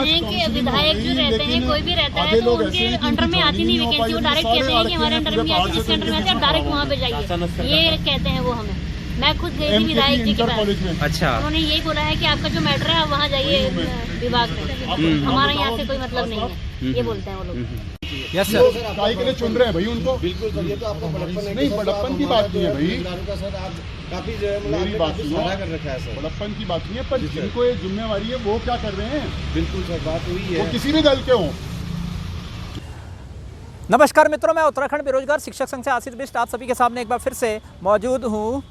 हैं कि विधायक जो रहते हैं, कोई भी रहता है तो उनके अंडर में आती नहीं वैकेंसी, वो डायरेक्ट कहते हैं कि हमारे अंडर में आती, जिसके अंडर में आती है आप डायरेक्ट वहाँ पे जाइए, ये कहते हैं वो हमें। मैं खुद गई थी विधायक जी के पास, अच्छा, उन्होंने यही बोला है कि आपका जो मैटर है आप वहाँ जाइए विभाग में, हमारा यहाँ से कोई मतलब नहीं है, ये बोलते हैं वो लोग। यस सर, काय के लिए चुन रहे हैं भाई उनको? बिल्कुल सर, ये तो आपका बड़प्पन नहीं, बड़प्पन की बात नहीं है भाई। सर आप काफी जो है मेरी बात सुनो, कर रखा है सर। बड़प्पन की बात नहीं है, पर जिनको ये जिम्मेवारी है वो क्या कर रहे हैं? बिल्कुल सर, बात हुई है, वो किसी भी दल के हों। नमस्कार मित्रों, मैं उत्तराखंड बेरोजगार शिक्षक संघ से आशीष बिष्ट आप सभी के सामने एक बार फिर से मौजूद हूँ।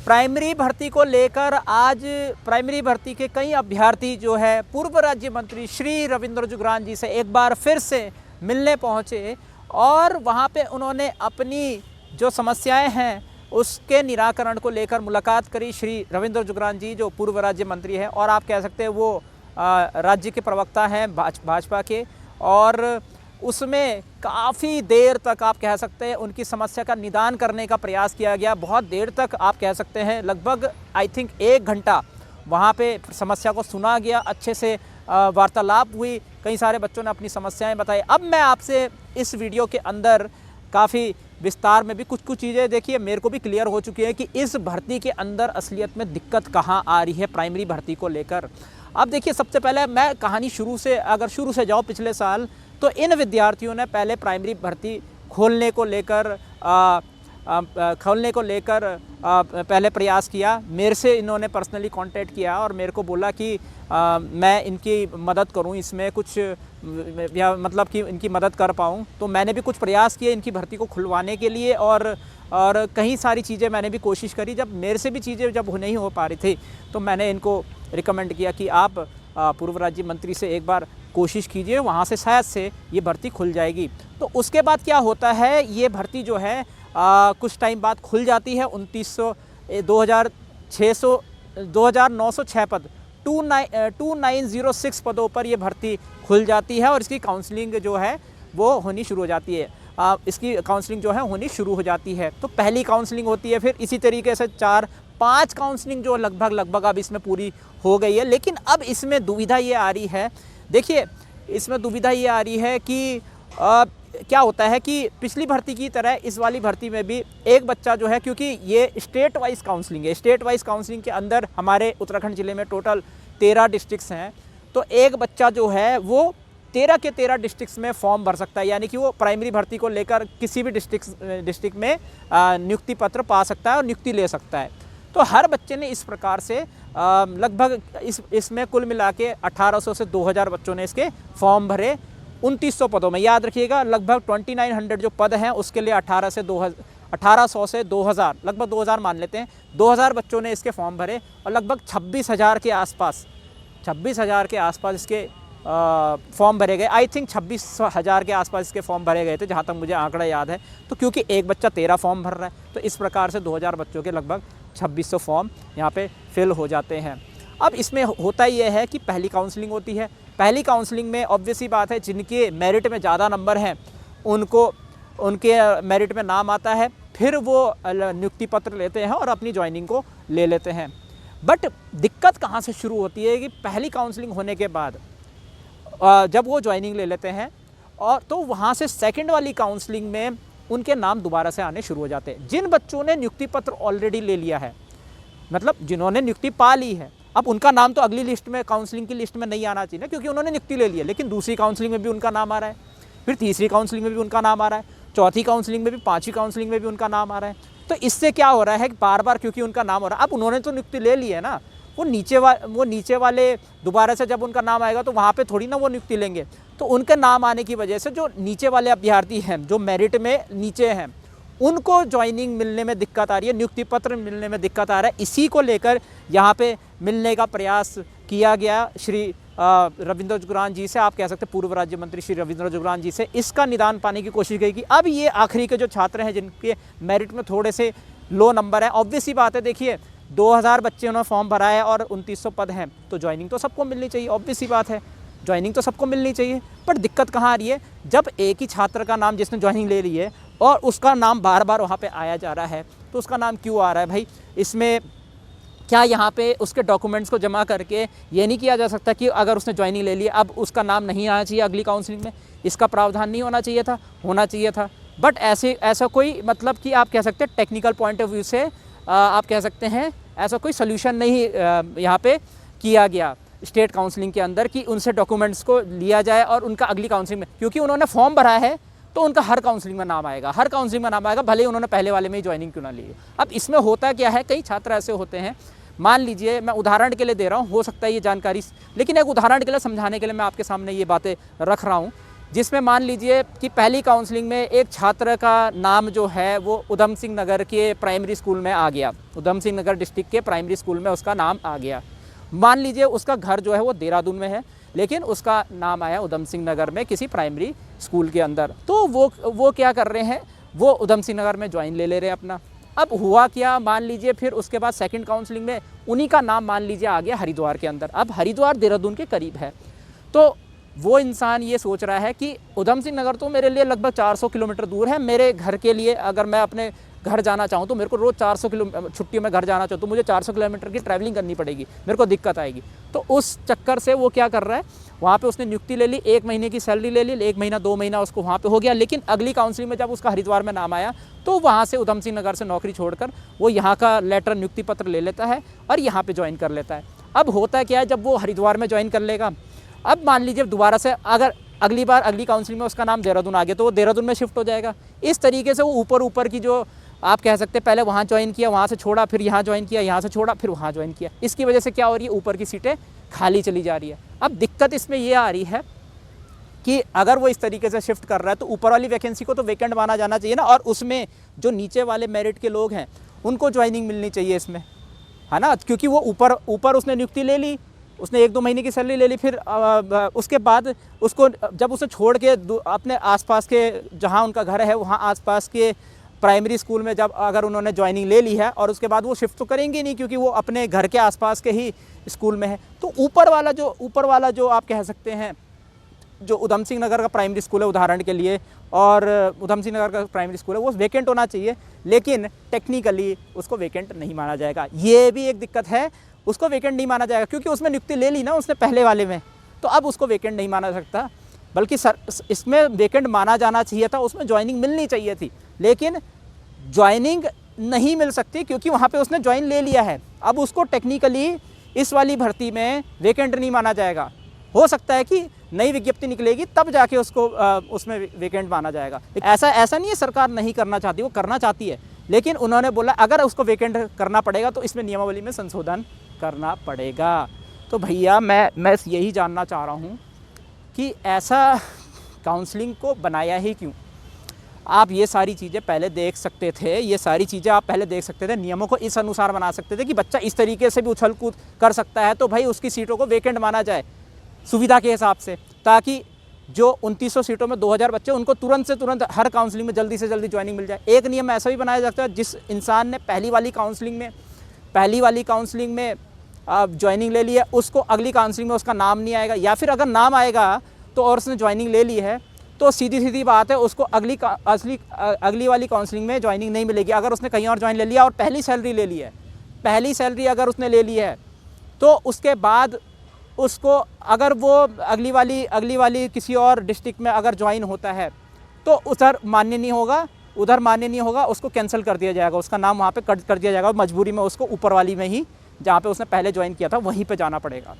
प्राइमरी भर्ती को लेकर आज प्राइमरी भर्ती के कई अभ्यर्थी जो है पूर्व राज्य मंत्री श्री रविंद्र जुगरान जी से एक बार फिर से मिलने पहुँचे और वहाँ पे उन्होंने अपनी जो समस्याएं हैं उसके निराकरण को लेकर मुलाकात करी। श्री रविंद्र जुगरान जी जो पूर्व राज्य मंत्री हैं और आप कह सकते हैं वो राज्य के प्रवक्ता हैं भाजपा के, और उसमें काफ़ी देर तक आप कह सकते हैं उनकी समस्या का निदान करने का प्रयास किया गया। बहुत देर तक आप कह सकते हैं, लगभग आई थिंक 1 घंटा वहाँ पे समस्या को सुना गया, अच्छे से वार्तालाप हुई, कई सारे बच्चों ने अपनी समस्याएं बताई। अब मैं आपसे इस वीडियो के अंदर काफ़ी विस्तार में भी कुछ चीज़ें, देखिए मेरे को भी क्लियर हो चुकी है कि इस भर्ती के अंदर असलियत में दिक्कत कहाँ आ रही है प्राइमरी भर्ती को लेकर। अब देखिए, सबसे पहले मैं कहानी शुरू से जाऊँ पिछले साल, तो इन विद्यार्थियों ने पहले प्राइमरी भर्ती खोलने को लेकर पहले प्रयास किया। मेरे से इन्होंने पर्सनली कांटेक्ट किया और मेरे को बोला कि मैं इनकी मदद करूं, इसमें कुछ या मतलब कि इनकी मदद कर पाऊं। तो मैंने भी कुछ प्रयास किए इनकी भर्ती को खुलवाने के लिए और कई सारी चीज़ें मैंने भी कोशिश करी। जब मेरे से भी चीज़ें जब नहीं हो पा रही थी तो मैंने इनको रिकमेंड किया कि आप पूर्व राज्य मंत्री से एक बार कोशिश कीजिए, वहाँ से शायद से ये भर्ती खुल जाएगी। तो उसके बाद क्या होता है, ये भर्ती जो है कुछ टाइम बाद खुल जाती है। 2906 पद 2906 पदों पर ये भर्ती खुल जाती है और इसकी काउंसलिंग जो है वो होनी शुरू हो जाती है। इसकी काउंसलिंग जो है होनी शुरू हो जाती है। तो पहली काउंसलिंग होती है, फिर इसी तरीके से 4-5 काउंसलिंग जो लगभग अब इसमें पूरी हो गई है। लेकिन अब इसमें दुविधा ये आ रही है, देखिए इसमें दुविधा ये आ रही है कि क्या होता है कि पिछली भर्ती की तरह इस वाली भर्ती में भी एक बच्चा जो है, क्योंकि ये स्टेट वाइज काउंसलिंग है, स्टेट वाइज काउंसलिंग के अंदर हमारे उत्तराखंड ज़िले में टोटल 13 डिस्ट्रिक्ट्स हैं। तो एक बच्चा जो है वो 13 के 13 डिस्ट्रिक्ट्स में फॉर्म भर सकता है, यानी कि वो प्राइमरी भर्ती को लेकर किसी भी डिस्ट्रिक्ट में नियुक्ति पत्र पा सकता है और नियुक्ति ले सकता है। तो हर बच्चे ने इस प्रकार से लगभग इसमें कुल मिला के 1800 से 2000 बच्चों ने इसके फॉर्म भरे 2900 पदों में। याद रखिएगा, लगभग 2900 जो पद हैं उसके लिए 1800 से 2000, लगभग 2000 मान लेते हैं, 2000 बच्चों ने इसके फॉर्म भरे और लगभग 26,000 के आसपास इसके फॉर्म भरे गए। आई थिंक 26,000 के आसपास इसके फॉर्म भरे गए थे, जहाँ तक मुझे आंकड़ा याद है। तो क्योंकि एक बच्चा 13 फॉर्म भर रहा है, तो इस प्रकार से 2000 बच्चों के लगभग 2600 फॉर्म यहाँ पे फिल हो जाते हैं। अब इसमें होता यह है कि पहली काउंसलिंग होती है। पहली काउंसलिंग में ऑब्वियस ही बात है, जिनके मेरिट में ज़्यादा नंबर हैं उनके मेरिट में नाम आता है, फिर वो नियुक्ति पत्र लेते हैं और अपनी ज्वाइनिंग को ले लेते हैं। बट दिक्कत कहाँ से शुरू होती है कि पहली काउंसलिंग होने के बाद जब वो ज्वाइनिंग ले लेते हैं और तो वहाँ से सेकंड वाली काउंसलिंग में उनके नाम दोबारा से आने शुरू हो जाते हैं। जिन बच्चों ने नियुक्ति पत्र ऑलरेडी ले लिया है, मतलब जिन्होंने नियुक्ति पा ली है, अब उनका नाम तो अगली लिस्ट में, काउंसलिंग की लिस्ट में नहीं आना चाहिए ना, क्योंकि उन्होंने नियुक्ति ले ली है। लेकिन दूसरी काउंसलिंग में भी उनका नाम आ रहा है, फिर तीसरी काउंसलिंग में भी उनका नाम आ रहा है, चौथी काउंसलिंग में भी, 5वीं काउंसलिंग में भी उनका नाम आ रहा है। तो इससे क्या हो रहा है कि बार बार क्योंकि उनका नाम हो रहा है, अब उन्होंने तो नियुक्ति ले ली है ना, वो नीचे वाले दोबारा से जब उनका नाम आएगा तो वहाँ पे थोड़ी ना वो नियुक्ति लेंगे। तो उनके नाम आने की वजह से जो नीचे वाले अभ्यर्थी हैं, जो मेरिट में नीचे हैं, उनको ज्वाइनिंग मिलने में दिक्कत आ रही है, नियुक्ति पत्र मिलने में दिक्कत आ रहा है। इसी को लेकर यहाँ पे मिलने का प्रयास किया गया श्री रविंद्र जुगरान जी से, आप कह सकते हैं पूर्व राज्य मंत्री श्री रविंद्र जुगरान जी से। इसका निदान पाने की कोशिश की कि अब ये आखिरी के जो छात्र हैं जिनके मेरिट में थोड़े से लो नंबर है, ऑब्वियस ही बात है, देखिए 2000 बच्चे उन्होंने फॉर्म भरा है और 2900 पद हैं, तो ज्वाइनिंग तो सबको मिलनी चाहिए, ऑब्वियस ही बात है, ज्वाइनिंग तो सबको मिलनी चाहिए। पर दिक्कत कहाँ आ रही है, जब एक ही छात्र का नाम जिसने ज्वाइनिंग ले ली है और उसका नाम बार बार वहाँ पे आया जा रहा है, तो उसका नाम क्यों आ रहा है भाई? इसमें क्या यहाँ पे उसके डॉक्यूमेंट्स को जमा करके ये नहीं किया जा सकता कि अगर उसने ज्वाइनिंग ले ली अब उसका नाम नहीं आना चाहिए अगली काउंसलिंग में? इसका प्रावधान नहीं होना चाहिए था? होना चाहिए था। बट ऐसा कोई मतलब कि आप कह सकते हैं टेक्निकल पॉइंट ऑफ व्यू से आप कह सकते हैं ऐसा कोई सोल्यूशन नहीं यहाँ पे किया गया स्टेट काउंसलिंग के अंदर कि उनसे डॉक्यूमेंट्स को लिया जाए और उनका अगली काउंसलिंग में, क्योंकि उन्होंने फॉर्म भरा है तो उनका हर काउंसलिंग में नाम आएगा, हर काउंसलिंग में नाम आएगा, भले ही उन्होंने पहले वाले में ही ज्वाइनिंग क्यों ना ली। अब इसमें होता क्या है, कई छात्र ऐसे होते हैं, मान लीजिए मैं उदाहरण के लिए दे रहा हूँ, हो सकता है ये जानकारी, लेकिन एक उदाहरण के लिए समझाने के लिए मैं आपके सामने ये बातें रख रहा हूँ, जिसमें मान लीजिए कि पहली काउंसलिंग में एक छात्र का नाम जो है वो उधम सिंह नगर के प्राइमरी स्कूल में आ गया, उधम सिंह नगर डिस्ट्रिक्ट के प्राइमरी स्कूल में उसका नाम आ गया। मान लीजिए उसका घर जो है वो देहरादून में है, लेकिन उसका नाम आया उधम सिंह नगर में किसी प्राइमरी स्कूल के अंदर। तो वो क्या कर रहे हैं, वो उधम सिंह नगर में ज्वाइन ले रहे हैं अपना। अब हुआ क्या, मान लीजिए फिर उसके बाद सेकंड काउंसलिंग में उन्हीं का नाम मान लीजिए आ गया हरिद्वार के अंदर। अब हरिद्वार देहरादून के करीब है, तो वो इंसान ये सोच रहा है कि उधम सिंह नगर तो मेरे लिए लगभग 400 किलोमीटर दूर है, मेरे घर के लिए अगर मैं अपने घर जाना चाहूँ तो मेरे को रोज़ 400 किलो छुट्टियों में घर जाना चाहूँ तो मुझे 400 किलोमीटर की ट्रैवलिंग करनी पड़ेगी, मेरे को दिक्कत आएगी। तो उस चक्कर से वो क्या कर रहा है, वहाँ पे उसने नियुक्ति ले ली, 1 महीने की सैलरी ले ली, 1 महीना 2 महीना उसको वहाँ पे हो गया। लेकिन अगली काउंसलिंग में जब उसका हरिद्वार में नाम आया तो वहाँ से उधम सिंह नगर से नौकरी छोड़कर वो यहाँ का लेटर नियुक्ति पत्र ले लेता है और यहाँ पर ज्वाइन कर लेता है। अब होता क्या है, जब वो हरिद्वार में ज्वाइन कर लेगा, अब मान लीजिए दोबारा से अगर अगली बार अगली काउंसलिंग में उसका नाम देहरादून आ गया तो वो देहरादून में शिफ्ट हो जाएगा। इस तरीके से वो ऊपर की जो आप कह सकते हैं पहले वहाँ ज्वाइन किया, वहाँ से छोड़ा, फिर यहाँ ज्वाइन किया, यहाँ से छोड़ा, फिर वहाँ ज्वाइन किया। इसकी वजह से क्या हो रही है, ऊपर की सीटें खाली चली जा रही है। अब दिक्कत इसमें ये आ रही है कि अगर वो इस तरीके से शिफ्ट कर रहा है तो ऊपर वाली वैकेंसी को तो वैकेंट माना जाना चाहिए ना, और उसमें जो नीचे वाले मेरिट के लोग हैं उनको ज्वाइनिंग मिलनी चाहिए इसमें, है ना, क्योंकि वो ऊपर उसने नियुक्ति ले ली, उसने 1-2 महीने की सैलरी ले ली, फिर उसके बाद उसको जब उसे छोड़ के अपने आसपास के जहाँ उनका घर है वहाँ आसपास के प्राइमरी स्कूल में जब अगर उन्होंने ज्वाइनिंग ले ली है और उसके बाद वो शिफ्ट तो करेंगे नहीं क्योंकि वो अपने घर के आसपास के ही स्कूल में है, तो ऊपर वाला जो आप कह सकते हैं जो उधम सिंह नगर का प्राइमरी स्कूल है उदाहरण के लिए, और उधम सिंह नगर का प्राइमरी स्कूल है वो वैकेंट होना चाहिए, लेकिन टेक्निकली उसको वैकेंट नहीं माना जाएगा। ये भी एक दिक्कत है, उसको वैकेंट नहीं माना जाएगा क्योंकि उसमें नियुक्ति ले ली ना उसने पहले वाले में, तो अब उसको वैकेंट नहीं माना सकता, बल्कि इसमें वैकेंट माना जाना चाहिए था, उसमें ज्वाइनिंग मिलनी चाहिए थी, लेकिन ज्वाइनिंग नहीं मिल सकती क्योंकि वहाँ पे उसने ज्वाइन ले लिया है। अब उसको टेक्निकली इस वाली भर्ती में वैकेंट नहीं माना जाएगा। हो सकता है कि नई विज्ञप्ति निकलेगी तब जाके उसको उसमें वैकेंट माना जाएगा। ऐसा नहीं है सरकार नहीं करना चाहती, वो करना चाहती है, लेकिन उन्होंने बोला अगर उसको वैकेंट करना पड़ेगा तो इसमें नियमावली में संशोधन करना पड़ेगा। तो भैया मैं यही जानना चाह रहा हूँ कि ऐसा काउंसलिंग को बनाया ही क्यों? आप ये सारी चीज़ें पहले देख सकते थे, ये सारी चीज़ें आप पहले देख सकते थे, नियमों को इस अनुसार बना सकते थे कि बच्चा इस तरीके से भी उछल कूद कर सकता है तो भाई उसकी सीटों को वैकेंट माना जाए सुविधा के हिसाब से, ताकि जो 2900 सीटों में 2000 बच्चे उनको तुरंत से तुरंत हर काउंसलिंग में जल्दी से जल्दी ज्वाइनिंग मिल जाए। एक नियम ऐसा भी बनाया जाता है जिस इंसान ने पहली वाली काउंसलिंग में ज्वाइनिंग ले ली है उसको अगली काउंसलिंग में उसका नाम नहीं आएगा, या फिर अगर नाम आएगा तो और उसने ज्वाइनिंग ले ली है तो सीधी बात है उसको अगली वाली काउंसलिंग में ज्वाइनिंग नहीं मिलेगी। अगर उसने कहीं और ज्वाइन ले लिया और पहली सैलरी अगर उसने ले ली है तो उसके बाद उसको अगर वो अगली वाली किसी और डिस्ट्रिक्ट में अगर ज्वाइन होता है तो उधर मान्य नहीं होगा, उसको कैंसिल कर दिया जाएगा, उसका नाम वहाँ पे कट कर दिया जाएगा, मजबूरी में उसको ऊपर वाली में ही जहाँ पे उसने पहले ज्वाइन किया था वहीं पे जाना पड़ेगा।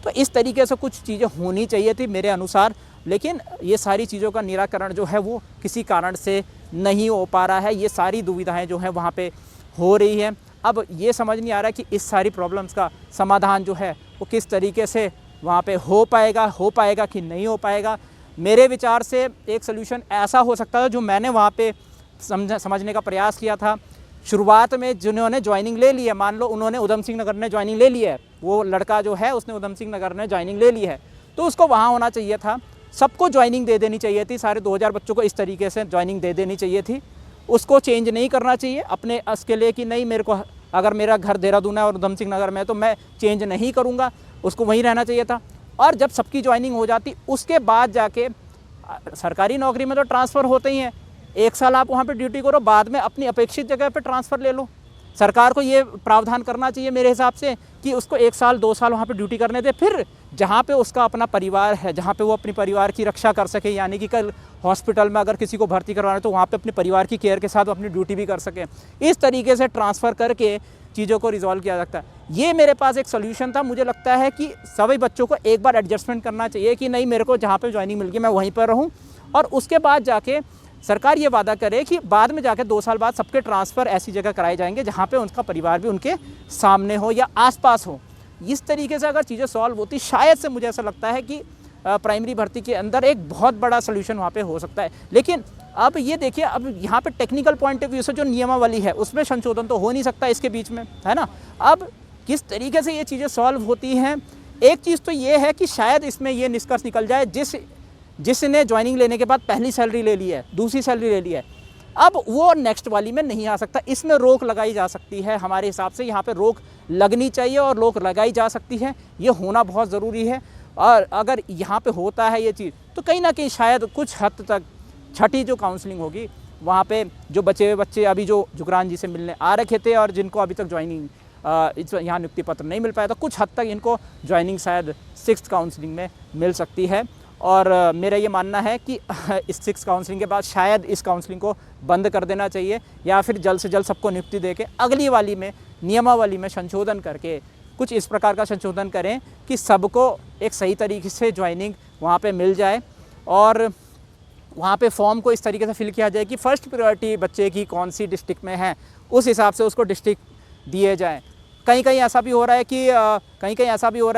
तो इस तरीके से कुछ चीज़ें होनी चाहिए थी मेरे अनुसार, लेकिन ये सारी चीज़ों का निराकरण जो है वो किसी कारण से नहीं हो पा रहा है। ये सारी दुविधाएं जो है वहाँ पे हो रही है। अब ये समझ नहीं आ रहा कि इस सारी प्रॉब्लम्स का समाधान जो है वो किस तरीके से वहाँ पे हो पाएगा कि नहीं हो पाएगा। मेरे विचार से एक सलूशन ऐसा हो सकता है जो मैंने वहाँ पे समझने का प्रयास किया था। शुरुआत में जिन्होंने ज्वाइनिंग ले ली है, मान लो उन्होंने उधम सिंह नगर ने ज्वाइनिंग ले ली है, वो लड़का जो है उसने उधम सिंह नगर ने ज्वाइनिंग ले ली है, तो उसको वहाँ होना चाहिए था, सबको ज्वाइनिंग दे देनी चाहिए थी, सारे 2000 बच्चों को इस तरीके से ज्वाइनिंग दे देनी चाहिए थी। उसको चेंज नहीं करना चाहिए अपने अस के लिए कि नहीं मेरे को अगर मेरा घर देहरादून है और उधम सिंह नगर में है तो मैं चेंज नहीं करूँगा, उसको वहीं रहना चाहिए था। और जब सबकी ज्वाइनिंग हो जाती उसके बाद जाके सरकारी नौकरी में तो ट्रांसफ़र होते ही हैं, 1 साल आप वहाँ पे ड्यूटी करो, बाद में अपनी अपेक्षित जगह पे ट्रांसफ़र ले लो, सरकार को ये प्रावधान करना चाहिए मेरे हिसाब से कि उसको 1 साल 2 साल वहाँ पे ड्यूटी करने दे, फिर जहाँ पे उसका अपना परिवार है, जहाँ पे वो अपने परिवार की रक्षा कर सके, यानी कि कल हॉस्पिटल में अगर किसी को भर्ती करवाना है तो वहाँ पे अपने परिवार की केयर के साथ अपनी ड्यूटी भी कर सके। इस तरीके से ट्रांसफ़र करके चीज़ों को रिजॉल्व किया जाता है। ये मेरे पास एक सोल्यूशन था। मुझे लगता है कि सभी बच्चों को एक बार एडजस्टमेंट करना चाहिए कि नहीं, मेरे को जहाँ पे ज्वाइनिंग मिल गई मैं वहीं पर रहूँ, और उसके बाद जाके सरकार ये वादा करे कि बाद में जाके 2 साल बाद सबके ट्रांसफ़र ऐसी जगह कराए जाएंगे जहाँ पे उनका परिवार भी उनके सामने हो या आसपास हो। इस तरीके से अगर चीज़ें सॉल्व होती, शायद से मुझे ऐसा लगता है कि प्राइमरी भर्ती के अंदर एक बहुत बड़ा सोल्यूशन वहाँ पे हो सकता है। लेकिन अब ये देखिए, अब यहाँ पे टेक्निकल पॉइंट ऑफ व्यू से जो नियमावली है उसमें संशोधन तो हो नहीं सकता इसके बीच में, है ना। अब किस तरीके से ये चीज़ें सॉल्व होती हैं, एक चीज़ तो ये है कि शायद इसमें ये निष्कर्ष निकल जाए, जिसने ज्वाइनिंग लेने के बाद पहली सैलरी ले ली है, दूसरी सैलरी ले ली है, अब वो नेक्स्ट वाली में नहीं आ सकता। इसमें रोक लगाई जा सकती है। हमारे हिसाब से यहाँ पे रोक लगनी चाहिए और रोक लगाई जा सकती है, ये होना बहुत ज़रूरी है। और अगर यहाँ पे होता है ये चीज़ तो कहीं ना कहीं शायद कुछ हद तक छठी जो काउंसलिंग होगी वहाँ पे जो बचे हुए बच्चे अभी जो जुगरान जी से मिलने आ रखे थे और जिनको अभी तक ज्वाइनिंग यहाँ नियुक्ति पत्र नहीं मिल पाया, तो कुछ हद तक इनको ज्वाइनिंग शायद 6th काउंसलिंग में मिल सकती है। और मेरा ये मानना है कि इस 6th काउंसलिंग के बाद शायद इस काउंसलिंग को बंद कर देना चाहिए, या फिर जल्द से जल्द सबको नियुक्ति देके अगली वाली में नियमावली में संशोधन करके कुछ इस प्रकार का संशोधन करें कि सबको एक सही तरीके से ज्वाइनिंग वहाँ पे मिल जाए, और वहाँ पे फॉर्म को इस तरीके से फिल किया जाए कि फर्स्ट प्रायोरिटी बच्चे की कौन सी डिस्ट्रिक्ट में है, उस हिसाब से उसको डिस्ट्रिक्ट दिए जाएँ। कहीं कहीं ऐसा भी हो रहा है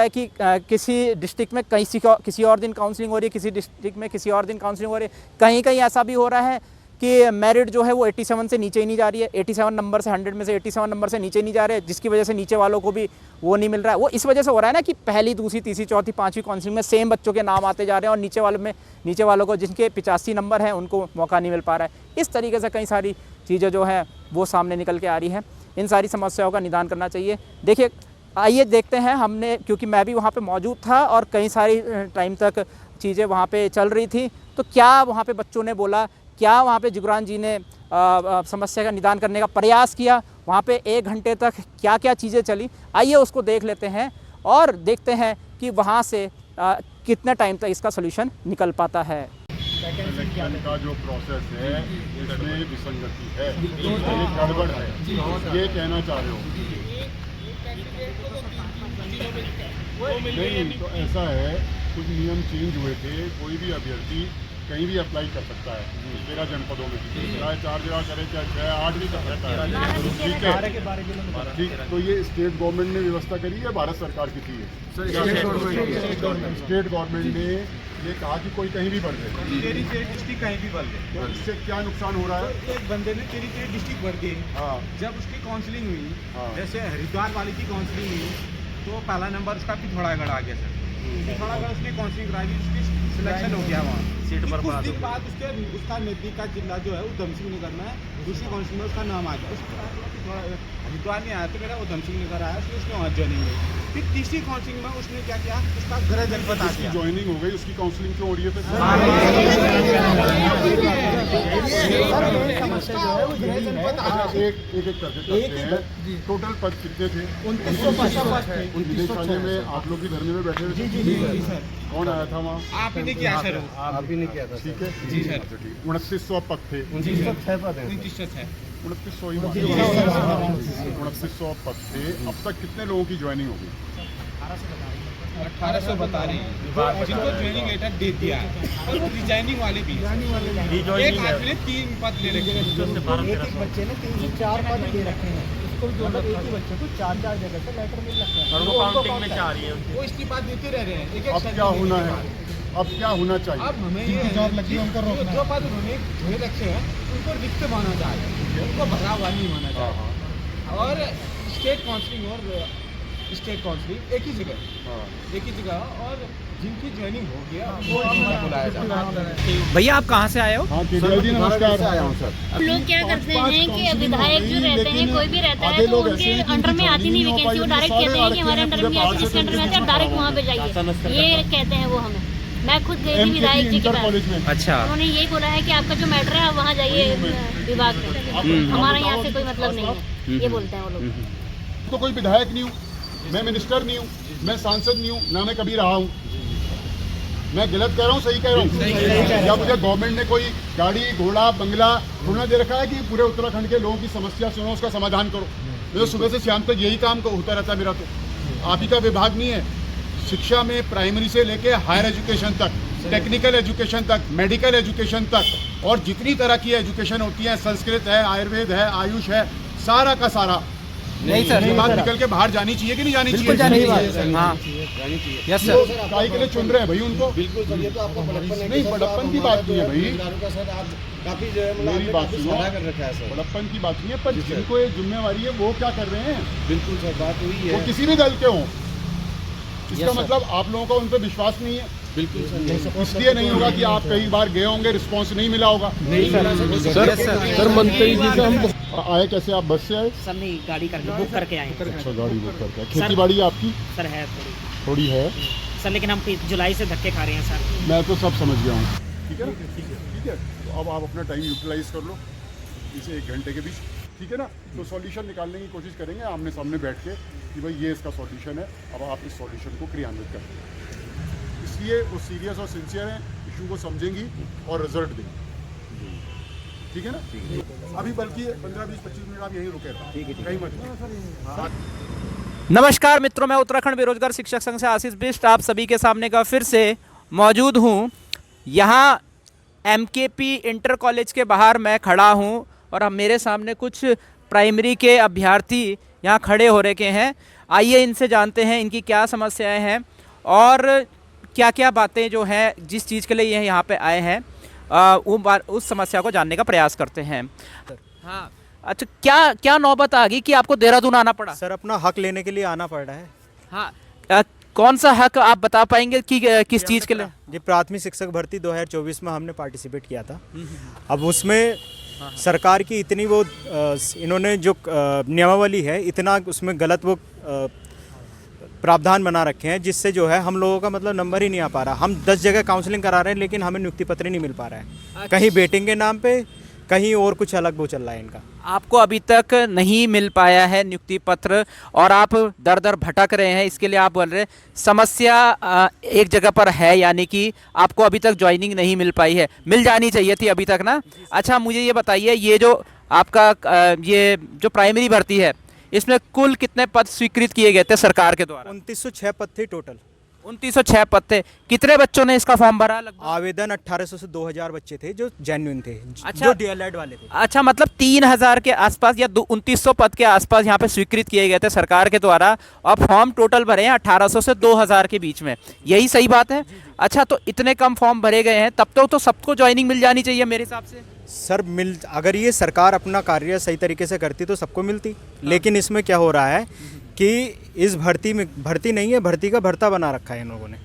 कि किसी डिस्ट्रिक्ट में किसी और दिन काउंसलिंग हो रही है, किसी डिस्ट्रिक्ट में किसी और दिन काउंसलिंग हो रही है। कहीं कहीं ऐसा भी हो रहा है कि मेरिट जो है वो 87 से नीचे ही नहीं जा रही है, 87 नंबर से 100 में से 87 नंबर से नीचे नहीं जा रहे हैं, जिसकी वजह से नीचे वालों को भी वो नहीं मिल रहा है। वो इस वजह से हो रहा है ना कि पहली, दूसरी, तीसरी, चौथी, 5वीं काउंसलिंग में सेम बच्चों के नाम आते जा रहे हैं और नीचे वालों को जिनके 85 नंबर हैं उनको मौका नहीं मिल पा रहा है। इस तरीके से कई सारी चीज़ें जो हैं वो सामने निकल के आ रही हैं। इन सारी समस्याओं का निदान करना चाहिए। देखिए, आइए देखते हैं, हमने, क्योंकि मैं भी वहाँ पे मौजूद था और कई सारी टाइम तक चीज़ें वहाँ पे चल रही थी, तो क्या वहाँ पे बच्चों ने बोला, क्या वहाँ पे जुगरान जी ने समस्या का निदान करने का प्रयास किया, वहाँ पे 1 घंटे तक क्या क्या चीज़ें चली, आइए उसको देख लेते हैं और देखते हैं कि वहाँ से कितने टाइम तक इसका सोल्यूशन निकल पाता है। इलेक्शन का जो प्रोसेस है इसमें विसंगति है, ये गड़बड़ है, ये कहना चाह रहे हो? नहीं, तो ऐसा है, कुछ नियम चेंज हुए थे, कोई भी अभ्यर्थी कहीं भी अप्लाई कर सकता है 13 जनपदों में, चाहे 4 जगह करे चाहे 8 भी कर सकता है, ठीक है। ठीक, तो ये स्टेट गवर्नमेंट ने व्यवस्था करी है, भारत सरकार की थी? स्टेट गवर्नमेंट ने ये कहा कि कोई कहीं भी बढ़ जाए, तेरी डिस्ट्रिक्ट कहीं भी बढ़ गई, तो इससे क्या नुकसान हो रहा है? एक बंदे ने तेरी डिस्ट्रिक्ट बढ़ गई, हाँ, जब उसकी काउंसलिंग हुई, हाँ, जैसे हरिद्वार वाली की काउंसलिंग हुई, तो पहला नंबर उसका पिथौरागढ़ आ गया सर। पिथौरागढ़ उसने काउंसलिंग कराई, उसकी सिलेक्शन हो गया वहाँ सीट पर। कुछ दिन बाद उसका नजदीक का जिला जो है उधम सिंह नगर में, दूसरी काउंसलिंग में उसका नाम आ गया। हरिद्वार में आया तो मेरा उधम सिंह नगर आया, उसने वहाँ ज्वाइनिंग हुई। फिर तीसरी काउंसलिंग में उसने क्या किया, उसका गृह जनपद आ गया। ज्वाइनिंग हो गई, उसकी काउंसलिंग क्यों हो रही है फिर? एक करते हैं। टोटल पद कितने थे? 2950 में आप लोग भी धरने में बैठे हुए थे? कौन आया था वहाँ? आप ही ने किया सर, आप ही ने किया था, ठीक है जी सर। 2900 पद थे, 2906 पद है, 2906 2900 पद थे। अब तक कितने लोगों की ज्वाइनिंग हो गई? 1800 बता रही है, जिनको ज्वाइनिंग लेटर दे दिया है, और रिजाइनिंग वाले भी। एक आदमी ने 3 पद ले रखे हैं, एक बच्चे ने 3 से 4 पद ले रखे हैं, उसको मतलब एक ही बच्चे को 4-4 जगह से लेटर मिल रखे हैं, और वो काउंटिंग में 4 ही है। वो इस्तीफा देते रह रहे हैं। अब क्या होना है? अब क्या होना चाहिए? अब हमें ये जॉब लगी उनको रोकना, जो पद उन्होंने धोए रखे हैं उनको रिक्त माना जाए, उनको भरा हुआ नहीं माना जाए। और स्टेट काउंसलिंग और स्टेट काउंसलिंग एक ही जगह, और जिनकी ज्वाइनिंग हो गया वो हमें बुलाया जाता है। भैया आप कहाँ से आए हो? हाँ, नमस्कार। आया हूँ सर। लोग क्या करते हैं कि विधायक जो रहते हैं, कोई भी रहता है, तो उनके अंडर में आती नहीं वैकेंसी, वो डायरेक्ट कहते हैं कि हमारे अंडर में आती, जिसके अंडर में आती है डायरेक्ट वहाँ पे जाइए, ये कहते हैं वो हमें। मैं खुद गई थी विधायक जी के पास, अच्छा, उन्होंने यही बोला है कि आपका जो मैटर है आप वहाँ जाइए विभाग में, हमारा यहाँ से कोई मतलब नहीं है। ये बोलते हैं वो लोग। तो कोई विधायक नहीं हूँ, मैं मिनिस्टर नहीं हूँ, मैं सांसद नहीं हूँ, ना मैं कभी रहा हूँ। मैं गलत कह रहा हूँ, सही कह रहा हूँ? या मुझे गवर्नमेंट ने कोई गाड़ी घोड़ा बंगला थोड़ा दे रखा है कि पूरे उत्तराखंड के लोगों की समस्या सुनो, उसका समाधान करो? मैं तो सुबह से शाम तक यही काम होता रहता है मेरा। तो आप ही का विभाग नहीं है? शिक्षा में प्राइमरी से लेके हायर एजुकेशन तक, टेक्निकल एजुकेशन तक, मेडिकल एजुकेशन तक, और जितनी तरह की एजुकेशन होती है, संस्कृत है, आयुर्वेद है, आयुष है, सारा का सारा नहीं सर, ये बात निकल के बाहर जानी चाहिए कि नहीं जानी चाहिए? जानी चाहिए। हाँ यस सर। काय के लिए चुन रहे हैं भाई उनको? बिल्कुल सर, ये तो आपका बड़प्पन है। नहीं, बड़प्पन की बात नहीं है भाई। का सर आप काफी जो है मेरी बात सुनो, कर रखा है सर। बड़प्पन की बात नहीं है, पर जिनको ये जिम्मेवारी है वो क्या कर रहे हैं? बिल्कुल सर, बात वही वो है। किसी भी दल के हों, इसका मतलब आप लोगों का उन पर विश्वास नहीं है। बिल्कुल सर, इसलिए नहीं होगा कि आप कई बार गए होंगे, रिस्पांस नहीं मिला होगा। सर मंत्री जी से हम आए कैसे? आप बस से आए? सर नहीं, गाड़ी करके बुक करके आए हैं। अच्छा, गाड़ी बुक करके आए। खेती बाड़ी आपकी सर है थोड़ी है सर, लेकिन हम जुलाई से धक्के खा रहे हैं सर। मैं तो सब समझ गया हूँ। ठीक है ना? ठीक है, तो अब आप अपना टाइम यूटिलाइज कर लो इसे 1 घंटे के बीच, ठीक है ना? तो सॉल्यूशन निकालने की कोशिश करेंगे आमने सामने बैठ के कि भाई ये इसका सॉल्यूशन है, अब आप इस सॉल्यूशन को क्रियान्वित करें। इसलिए वो सीरियस और सिंसियर हैं, इशू को समझेंगी और रिजल्ट देंगी। ठीक है ना? अभी बल्कि 15-20-25 मिनट आप यहीं रुके रहें, कहीं मत। नमस्कार मित्रों, मैं उत्तराखंड बेरोजगार शिक्षक संघ से आशीष बिष्ट आप सभी के सामने का फिर से मौजूद हूँ। यहाँ MKP इंटर कॉलेज के बाहर मैं खड़ा हूँ और अब मेरे सामने कुछ प्राइमरी के अभ्यर्थी यहाँ खड़े हो रखे हैं। आइए इनसे जानते हैं इनकी क्या समस्याएं हैं और क्या क्या बातें जो हैं जिस चीज़ के लिए ये यहाँ पे आए हैं उस समस्या को जानने का प्रयास करते हैं। हाँ अच्छा, क्या क्या नौबत आ गई कि आपको देहरादून आना पड़ा? सर अपना हक लेने के लिए आना पड़ रहा है। हाँ कौन सा हक आप बता पाएंगे कि किस चीज़ के लिए? जी, प्राथमिक शिक्षक भर्ती 2024 में हमने पार्टिसिपेट किया था। अब उसमें सरकार की इतनी वो इन्होंने जो नियमावली है, इतना उसमें गलत वो प्रावधान बना रखे हैं जिससे जो है हम लोगों का मतलब नंबर ही नहीं आ पा रहा। हम 10 जगह काउंसलिंग करा रहे हैं लेकिन हमें नियुक्ति पत्र नहीं मिल पा रहा है। कहीं बेटिंग के नाम पे, कहीं और कुछ अलग वो चल रहा है इनका। आपको अभी तक नहीं मिल पाया है नियुक्ति पत्र और आप दर दर भटक रहे हैं, इसके लिए आप बोल रहे हैं समस्या एक जगह पर है, यानी कि आपको अभी तक ज्वाइनिंग नहीं मिल पाई है। मिल जानी चाहिए थी अभी तक ना। अच्छा मुझे ये बताइए, ये जो आपका ये जो प्राइमरी भर्ती है इसमें कुल कितने पद स्वीकृत किए गए थे सरकार के द्वारा? 2906 पद थे टोटल। 2906 पद थे। कितने बच्चों ने इसका फॉर्म भरा? लगभग आवेदन 1800 से 2000 बच्चे थे जो जेन्युइन थे। अच्छा, जो DLED वाले थे। अच्छा, मतलब 3000 के आसपास या 2900 पद के आसपास यहाँ पे स्वीकृत किए गए थे सरकार के द्वारा और फॉर्म टोटल भरे हैं 1800 से 2000 के बीच में, यही सही बात है? अच्छा, तो इतने कम फॉर्म भरे गए हैं, तब तो सबको ज्वाइनिंग मिल जानी चाहिए मेरे हिसाब से। सर अगर ये सरकार अपना कार्य सही तरीके से करती तो सबको मिलती, लेकिन इसमें क्या हो रहा है कि इस भर्ती में भर्ती नहीं है, भर्ती का भर्ता बना रखा है इन लोगों ने।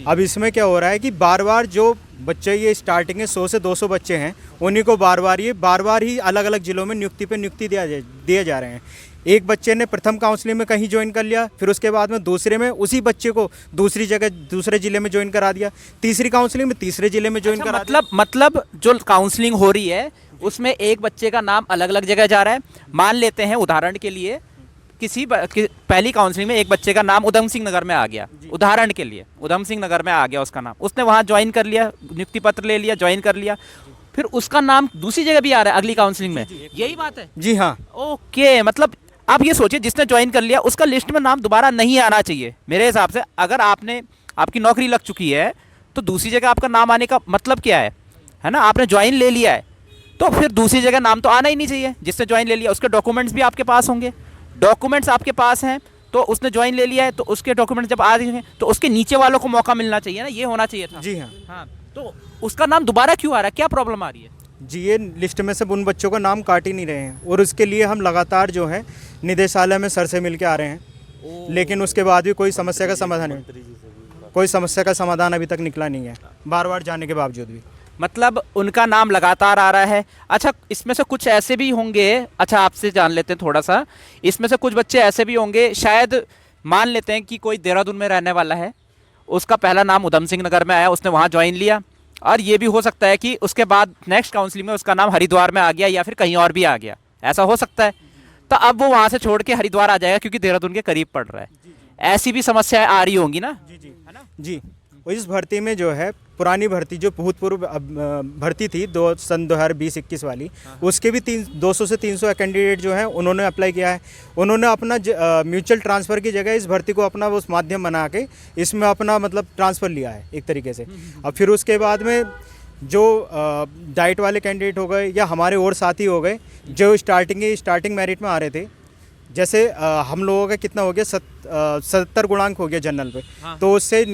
अब इसमें क्या हो रहा है कि बार बार जो बच्चे, ये स्टार्टिंग में 100 से 200 बच्चे हैं, उन्हीं को बार बार ही अलग अलग जिलों में नियुक्ति दिए जा रहे हैं। एक बच्चे ने प्रथम काउंसलिंग में कहीं ज्वाइन कर लिया, फिर उसके बाद में दूसरे में उसी बच्चे को दूसरी जगह दूसरे जिले में ज्वाइन करा दिया, तीसरी काउंसलिंग में तीसरे जिले में ज्वाइन करा दिया। मतलब जो काउंसलिंग हो रही है उसमें एक बच्चे का नाम अलग अलग जगह जा रहा है। मान लेते हैं उदाहरण के लिए पहली काउंसलिंग में एक बच्चे का नाम उधम सिंह नगर में आ गया, उदाहरण के लिए उधम सिंह नगर में आ गया उसका नाम, उसने वहाँ ज्वाइन कर लिया, नियुक्ति पत्र ले लिया, ज्वाइन कर लिया, फिर उसका नाम दूसरी जगह भी आ रहा है अगली काउंसलिंग में, यही बात है? जी हाँ। ओके, मतलब आप ये सोचिए जिसने ज्वाइन कर लिया उसका लिस्ट में नाम दोबारा नहीं आना चाहिए मेरे हिसाब से। अगर आपकी नौकरी लग चुकी है तो दूसरी जगह आपका नाम आने का मतलब क्या है ना? आपने ज्वाइन ले लिया है तो फिर दूसरी जगह नाम तो आना ही नहीं चाहिए। जिसने ज्वाइन ले लिया उसके डॉक्यूमेंट्स भी आपके पास होंगे, डॉक्यूमेंट्स आपके पास हैं तो उसने ज्वाइन ले लिया है तो उसके डॉक्यूमेंट्स जब आ जाएंगे तो उसके नीचे वालों को मौका मिलना चाहिए ना, ये होना चाहिए था। जी हाँ। हाँ, तो उसका नाम दोबारा क्यों आ रहा है, क्या प्रॉब्लम आ रही है? जी, ये लिस्ट में से उन बच्चों का नाम काट ही नहीं रहे हैं और उसके लिए हम लगातार जो है निदेशालय में सर से मिल के आ रहे हैं, लेकिन उसके बाद भी कोई समस्या का समाधान अभी तक निकला नहीं है, बार बार जाने के बावजूद भी। मतलब उनका नाम लगातार आ रहा है। अच्छा, इसमें से कुछ ऐसे भी होंगे, अच्छा आपसे जान लेते हैं थोड़ा सा, इसमें से कुछ बच्चे ऐसे भी होंगे, शायद मान लेते हैं कि कोई देहरादून में रहने वाला है, उसका पहला नाम उधम सिंह नगर में आया, उसने वहाँ ज्वाइन लिया, और ये भी हो सकता है कि उसके बाद नेक्स्ट काउंसलिंग में उसका नाम हरिद्वार में आ गया या फिर कहीं और भी आ गया, ऐसा हो सकता है। तो अब वो वहाँ से छोड़ के हरिद्वार आ जाएगा क्योंकि देहरादून के करीब पड़ रहा है। ऐसी भी समस्याएं आ रही होंगी ना? जी, इस भर्ती में जो है पुरानी भर्ती जो भूतपूर्व भर्ती थी सन 2020-21 वाली, उसके भी 200 से 300 कैंडिडेट जो हैं उन्होंने अप्लाई किया है। उन्होंने अपना म्यूचुअल ट्रांसफ़र की जगह इस भर्ती को अपना उस माध्यम बना के इसमें अपना मतलब ट्रांसफ़र लिया है एक तरीके से। अब फिर उसके बाद में जो डाइट वाले कैंडिडेट हो गए या हमारे और साथी हो गए जो स्टार्टिंग मेरिट में आ रहे थे, जैसे हम लोगों का कितना हो गया 77 गुणांक हो गया जनरल पे, तो उससे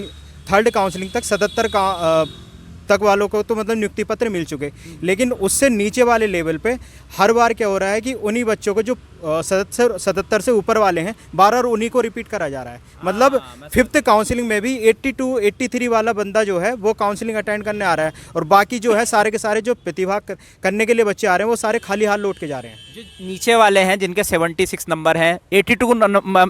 थर्ड काउंसलिंग तक 77 तक वालों को तो मतलब नियुक्ति पत्र मिल चुके। लेकिन उससे नीचे वाले लेवल पे हर बार क्या हो रहा है कि उन्हीं बच्चों को जो 77 से ऊपर वाले हैं बार उन्हीं को रिपीट करा जा रहा है। मतलब 5th काउंसलिंग में भी 82-83 वाला बंदा जो है वो काउंसलिंग अटेंड करने आ रहा है, और बाकी जो है सारे के सारे जो प्रतिभा करने के लिए बच्चे आ रहे हैं वो सारे खाली हाथ लौट के जा रहे हैं। जो नीचे वाले हैं जिनके 76 नंबर हैं, 82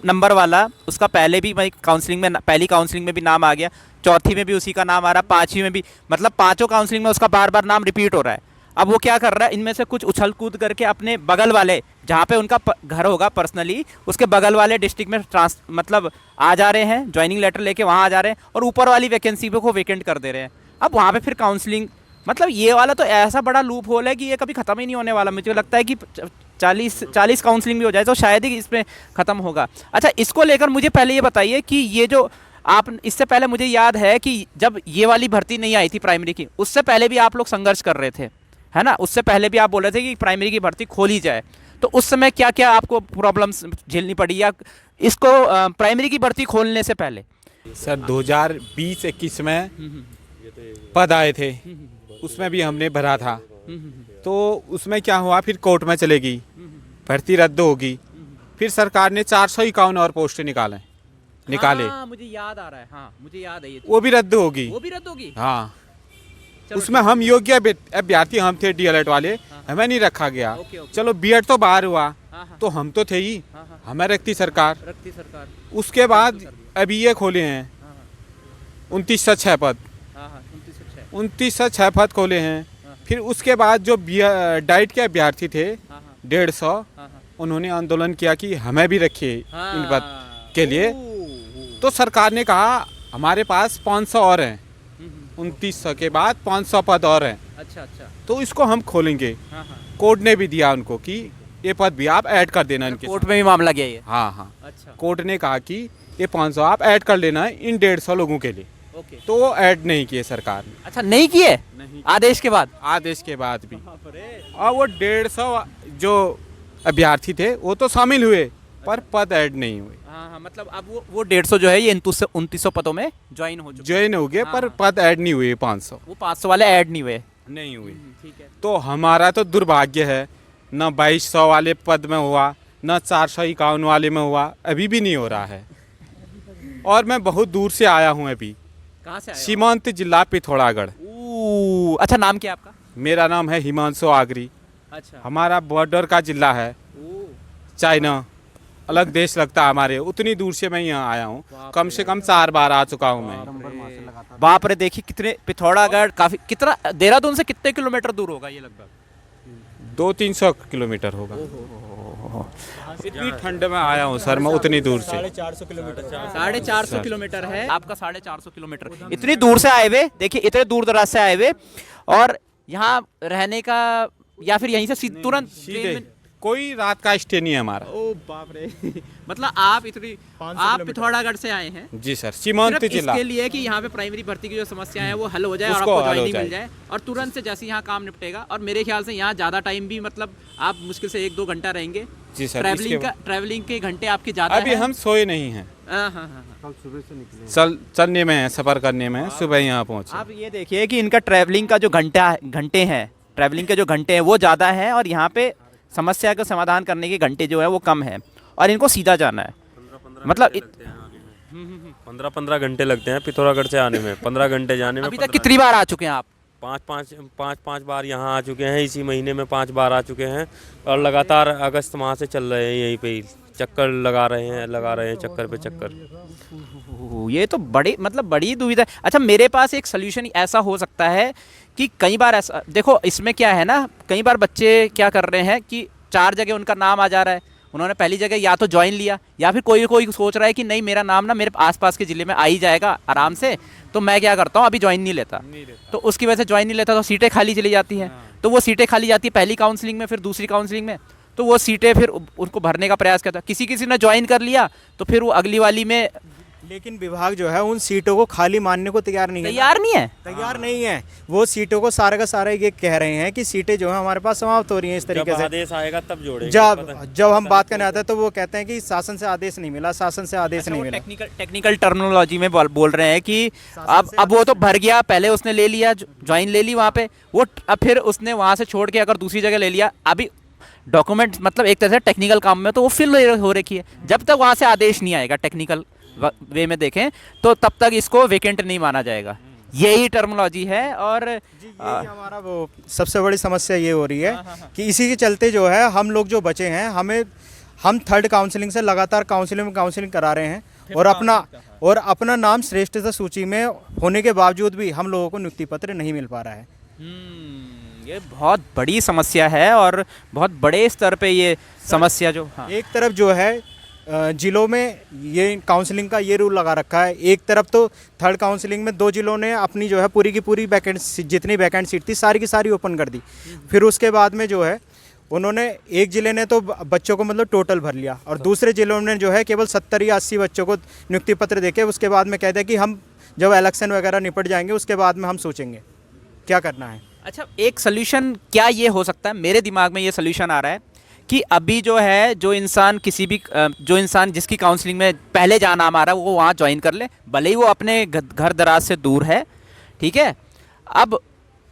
नंबर वाला, उसका पहले भी काउंसलिंग में, पहली काउंसलिंग में भी नाम आ गया, चौथी में भी उसी का नाम आ रहा, 5वीं में भी, मतलब 5 काउंसलिंग में उसका बार बार नाम रिपीट हो रहा है। अब वो क्या कर रहा है, इनमें से कुछ उछल कूद करके अपने बगल वाले जहाँ पे उनका घर होगा पर्सनली, उसके बगल वाले डिस्ट्रिक्ट में मतलब आ जा रहे हैं, ज्वाइनिंग लेटर लेके वहाँ आ जा रहे हैं, और ऊपर वाली वैकेंसी को वेकेंट कर दे रहे हैं। अब वहाँ पे फिर काउंसलिंग, मतलब ये वाला तो ऐसा बड़ा लूप होल है कि ये कभी ख़त्म ही नहीं होने वाला। मुझे लगता है कि 40 काउंसलिंग भी हो जाए तो शायद ही इसमें ख़त्म होगा। अच्छा, इसको लेकर मुझे पहले ये बताइए कि ये जो आप, इससे पहले मुझे याद है कि जब ये वाली भर्ती नहीं आई थी प्राइमरी की, उससे पहले भी आप लोग संघर्ष कर रहे थे, है ना? उससे पहले भी आप बोल रहे थे कि प्राइमरी की भर्ती खोली जाए, तो उस समय क्या क्या आपको प्रॉब्लम्स झेलनी पड़ी या इसको प्राइमरी की भर्ती खोलने से पहले? सर 2020-21 में पद आए थे, उसमें भी हमने भरा था, तो उसमें क्या हुआ, फिर कोर्ट में चलेगी, भर्ती रद्द होगी, फिर सरकार ने 451 और पोस्टें निकाले। हाँ, मुझे याद आ रहा है, हाँ मुझे याद है, ये वो भी रद्द होगी, वो भी रद्द होगी। हाँ, उसमें हम योग्य अभ्यर्थी हम थे, डीएलएड वाले, हमें नहीं रखा गया। चलो बीएड तो बाहर हुआ, तो हम तो थे ही, हमें रखती सरकार। उसके बाद अभी ये खोले हैं 2906 पद, 2906 पद खोले हैं। फिर उसके बाद जो डाइट के अभ्यर्थी थे 150, उन्होंने आंदोलन किया कि हमें भी रखिए इन पद के लिए, तो सरकार ने कहा हमारे पास 500 और हैं, 2900 के बाद 500 पद और हैं। अच्छा, तो इसको हम खोलेंगे। कोर्ट ने भी दिया उनको कि ये पद भी आप ऐड कर देना इनके। कोर्ट में भी मामला गया ये? हाँ। अच्छा। कोर्ट ने कहा कि ये 500 आप ऐड कर लेना है इन 150 लोगों के लिए। तो वो ऐड नहीं किए सरकार ने। अच्छा, नहीं किए? नहीं, आदेश के बाद? आदेश के बाद भी। और वो 150 जो अभ्यर्थी थे वो तो शामिल हुए, पर पद ऐड नहीं हुए। हाँ, मतलब अब वो 150 जो है ये 2900 पदों में ज्वाइन हो गए, पर पद ऐड नहीं हुए। 500 वो 500 वाले ऐड नहीं हुए। ठीक है। तो हमारा तो दुर्भाग्य है, न 2200 वाले पद में हुआ, न 451 वाले में हुआ, अभी भी नहीं हो रहा है। और मैं बहुत दूर से आया हूँ अभी। कहाँ से आए? सीमांत जिला पिथौरागढ़। अच्छा, नाम क्या आपका? मेरा नाम है हिमांशु आगरी। अच्छा। हमारा बॉर्डर का जिला है, चाइना, अलग देश लगता है हमारे, उतनी दूर से मैं यहाँ आया हूँ। कम से कम 4 बार आ चुका हूँ मैं। बाप रे, देखिए कितने, पिथौरागढ़ काफी, कितना देहरादून से कितने किलोमीटर दूर होगा ये? लगभग 200-300 किलोमीटर होगा। इतनी ठंड में आया हूँ सर मैं, उतनी दूर से। 450 किलोमीटर। 450 किलोमीटर है आपका, 450 किलोमीटर इतनी दूर से आए हुए। देखिए इतने दूर दराज से आए हुए, और यहाँ रहने का या फिर यहीं से तुरंत सीधे, कोई रात का स्टे नहीं है हमारा। ओ बाप रे। मतलब आप पिथौरागढ़ से आए हैं? जी सर, सीमांत जिला। इसके लिए कि यहाँ पे प्राइमरी भर्ती की जो समस्या है वो हल हो जाए और आपको ज्वाइनिंग मिल जाए, और तुरंत से जैसे यहाँ काम निपटेगा। और मेरे ख्याल से यहाँ ज़्यादा टाइम भी, मतलब आप मुश्किल से 1-2 घंटा रहेंगे। जी सर। ट्रैवलिंग के घंटे आपके ज़्यादा अभी हम सोए नहीं हैं। कल सुबह से निकले, चलने में है, सफ़र करने में है, सुबह यहाँ पहुँचे। आप ये देखिए कि इनका ट्रैवलिंग का जो घंटे हैं, ट्रैवलिंग के जो घंटे हैं वो ज़्यादा हैं, और यहाँ पे समस्या का समाधान करने के घंटे जो है वो कम है, और इनको सीधा जाना है। मतलब 15 घंटे लगते हैं पिथौरागढ़ से आने में, 15 घंटे जाने में। अभी तक कितनी बार आ चुके हैं आप? 5 बार यहाँ आ चुके हैं, इसी महीने में 5 बार आ चुके हैं, और लगातार अगस्त माह से चल रहे हैं, यहीं पे ही चक्कर लगा रहे हैं चक्कर पे चक्कर। ये तो बड़ी दुविधा है। अच्छा, मेरे पास एक सोल्यूशन ऐसा हो सकता है कि कई बार ऐसा, देखो इसमें क्या है ना, कई बार बच्चे क्या कर रहे हैं कि 4 जगह उनका नाम आ जा रहा है, उन्होंने पहली जगह या तो ज्वाइन लिया, या फिर कोई कोई सोच रहा है कि नहीं मेरा नाम ना मेरे आसपास के ज़िले में आ ही जाएगा आराम से, तो मैं क्या करता हूँ अभी ज्वाइन नहीं लेता। तो उसकी वजह से ज्वाइन नहीं लेता तो सीटें खाली चली जाती हैं। तो वो सीटें खाली जाती है पहली काउंसलिंग में, फिर दूसरी काउंसलिंग में, तो वो सीटें फिर उनको भरने का प्रयास करता। किसी ने ज्वाइन कर लिया तो फिर वो अगली वाली में, लेकिन विभाग जो है उन सीटों को खाली मानने को तैयार नहीं है। तैयार नहीं है। वो सीटों को सारे का सारा ये कह रहे हैं कि सीटें जो है हमारे पास समाप्त हो रही हैं इस तरीके से। आदेश आएगा तब जोड़ेंगे। जब हम बात करने आते हैं तो वो कहते हैं कि शासन से आदेश नहीं मिला, शासन से आदेश नहीं मिला। टेक्निकल टर्मिनोलॉजी में बोल रहे हैं कि अब वो तो भर गया, पहले उसने ले लिया ज्वाइन ले ली वहाँ पे, वो अब फिर उसने वहाँ से छोड़ के अगर दूसरी जगह ले लिया, अभी डॉक्यूमेंट मतलब एक तरह से टेक्निकल काम में तो वो फिल हो रखी है। जब तक वहाँ से आदेश नहीं आएगा टेक्निकल वे में देखें तो तब तक इसको वेकेंट नहीं माना जाएगा। यही टर्मिनोलॉजी है। और यही हमारा वो सबसे बड़ी समस्या ये हो रही है कि इसी के चलते जो है हम लोग जो बचे हैं, हम थर्ड काउंसलिंग से लगातार काउंसलिंग करा रहे हैं और अपना नाम श्रेष्ठता सूची में होने के बावजूद भी हम लोगों को नियुक्ति पत्र नहीं मिल पा रहा है। ये बहुत बड़ी समस्या है और बहुत बड़े स्तर पे ये समस्या जो एक तरफ जो है जिलों में ये काउंसलिंग का ये रूल लगा रखा है, एक तरफ तो थर्ड काउंसलिंग में 2 जिलों ने अपनी जो है पूरी की पूरी वैकेंसी, जितनी वैकेंट सीट थी सारी की सारी ओपन कर दी। फिर उसके बाद में जो है उन्होंने एक ज़िले ने तो बच्चों को मतलब टोटल भर लिया और दूसरे ज़िलों ने जो है केवल 70 या 80 बच्चों को नियुक्ति पत्र देके उसके बाद में कह दिया कि हम जब इलेक्शन वगैरह निपट जाएंगे उसके बाद में हम सोचेंगे क्या करना है। अच्छा, एक सोल्यूशन क्या ये हो सकता है? मेरे दिमाग में ये सोल्यूशन आ रहा है कि अभी जो है जो इंसान जिसकी काउंसलिंग में पहले जहाँ नाम आ रहा है वो वहाँ ज्वाइन कर ले, भले ही वो अपने घर दराज से दूर है, ठीक है। अब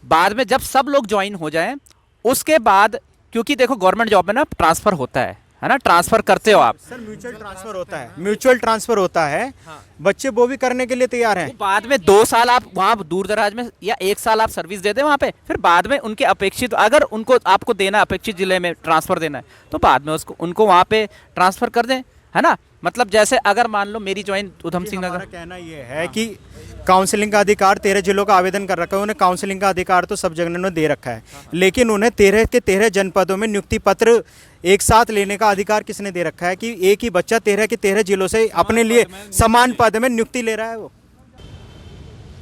बाद में जब सब लोग ज्वाइन हो जाएं उसके बाद, क्योंकि देखो गवर्नमेंट जॉब में ना ट्रांसफ़र होता है ना, ट्रांसफ़र करते हो आप। सर म्यूचुअल ट्रांसफ़र होता है। बच्चे वो भी करने के लिए तैयार हैं। बाद में 2 साल आप वहाँ दूर दराज में या 1 साल आप सर्विस दे दें वहाँ पे, फिर बाद में उनके अपेक्षित, अगर उनको आपको देना अपेक्षित ज़िले में ट्रांसफ़र देना है तो बाद में उनको वहाँ पे ट्रांसफ़र कर दें, है ना। मतलब जैसे अगर मान लो मेरी ज्वाइन उधम सिंह नगर, कहना ये है कि काउंसलिंग का अधिकार 13 जिलों का आवेदन कर रखा है, उन्हें काउंसलिंग का अधिकार तो सब जगह ने दे रखा है, लेकिन उन्हें 13 के 13 जनपदों में नियुक्ति पत्र एक साथ लेने का अधिकार किसने दे रखा है कि एक ही बच्चा 13 के 13 जिलों से अपने लिए समान पद में नियुक्ति ले रहा है वो।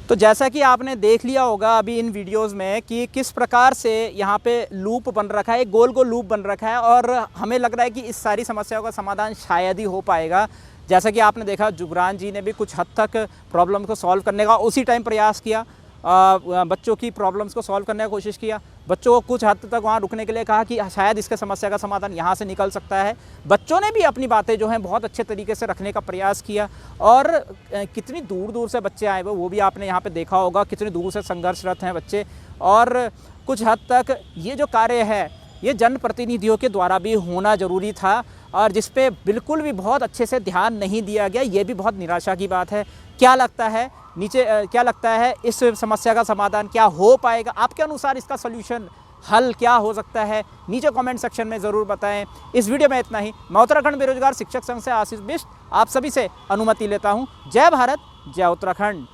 तो जैसा कि आपने देख लिया होगा अभी इन वीडियोस में कि किस प्रकार से यहाँ पे लूप बन रखा है, एक गोल गोल लूप बन रखा है, और हमें लग रहा है कि इस सारी समस्याओं का समाधान शायद ही हो पाएगा। जैसा कि आपने देखा जुगरान जी ने भी कुछ हद तक प्रॉब्लम को सॉल्व करने का उसी टाइम प्रयास किया, बच्चों की प्रॉब्लम्स को सॉल्व करने की कोशिश किया, बच्चों को कुछ हद तक वहाँ रुकने के लिए कहा कि शायद इसके समस्या का समाधान यहाँ से निकल सकता है। बच्चों ने भी अपनी बातें जो हैं बहुत अच्छे तरीके से रखने का प्रयास किया, और कितनी दूर दूर से बच्चे आए वो भी आपने यहाँ पे देखा होगा, कितनी दूर से संघर्षरत हैं बच्चे। और कुछ हद तक ये जो कार्य है ये जनप्रतिनिधियों के द्वारा भी होना ज़रूरी था, और जिस पे बिल्कुल भी बहुत अच्छे से ध्यान नहीं दिया गया, ये भी बहुत निराशा की बात है। क्या लगता है क्या लगता है इस समस्या का समाधान क्या हो पाएगा? आपके अनुसार इसका सॉल्यूशन हल क्या हो सकता है? नीचे कमेंट सेक्शन में ज़रूर बताएं। इस वीडियो में इतना ही। मैं उत्तराखंड बेरोजगार शिक्षक संघ से आशीष बिष्ट आप सभी से अनुमति लेता हूं। जय भारत, जय उत्तराखंड।